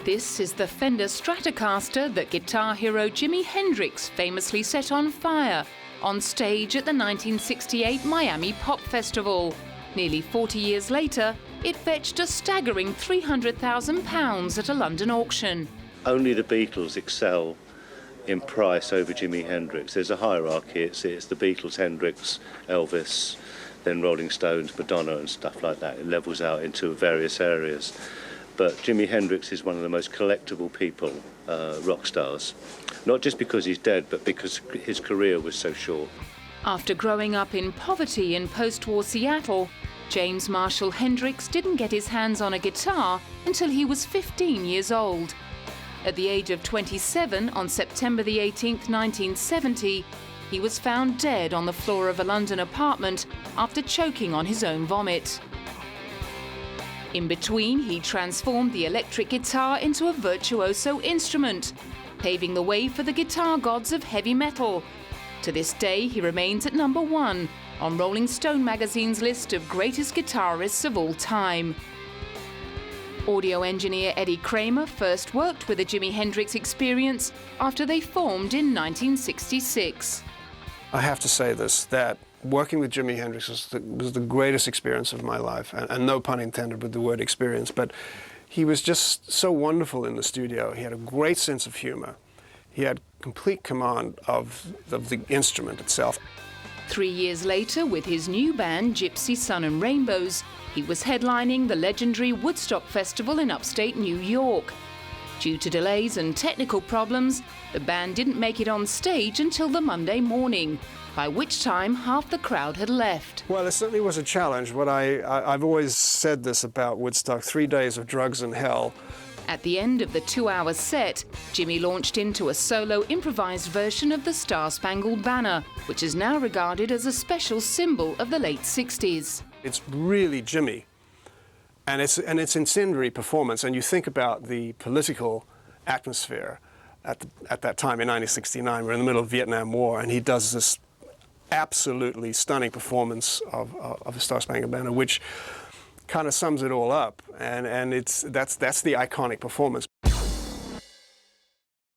This is the Fender Stratocaster that guitar hero Jimi Hendrix famously set on fire on stage at the 1968 Miami Pop Festival. Nearly 40 years later, it fetched a staggering £300,000 at a London auction. Only the Beatles excel in price over Jimi Hendrix. There's a hierarchy. It's the Beatles, Hendrix, Elvis, then Rolling Stones, Madonna and stuff like that. It levels out into various areas. But Jimi Hendrix is one of the most collectible people, rock stars. Not just because he's dead, but because his career was so short. After growing up in poverty in post-war Seattle, James Marshall Hendrix didn't get his hands on a guitar until he was 15 years old. At the age of 27, on September the 18th, 1970, he was found dead on the floor of a London apartment after choking on his own vomit. In between, he transformed the electric guitar into a virtuoso instrument, paving the way for the guitar gods of heavy metal. To this day, he remains at #1 on Rolling Stone magazine's list of greatest guitarists of all time. Audio engineer Eddie Kramer first worked with the Jimi Hendrix Experience after they formed in 1966. I have to say this, that working with Jimi Hendrix was the greatest experience of my life, and no pun intended with the word experience, but he was just so wonderful in the studio. He had a great sense of humor. He had complete command of the instrument itself. 3 years later, with his new band Gypsy, Sun and Rainbows, he was headlining the legendary Woodstock Festival in upstate New York. Due to delays and technical problems, the band didn't make it on stage until the Monday morning, by which time half the crowd had left. Well, it certainly was a challenge, but I've always said this about Woodstock, 3 days of drugs and hell. At the end of the 2-hour set, Jimmy launched into a solo improvised version of the Star-Spangled Banner, which is now regarded as a special symbol of the late 60s. It's really Jimmy, and it's incendiary performance, and you think about the political atmosphere at that time in 1969. We're in the middle of the Vietnam War, and he does this absolutely stunning performance of the Star-Spangled Banner, which kind of sums it all up, and that's the iconic performance.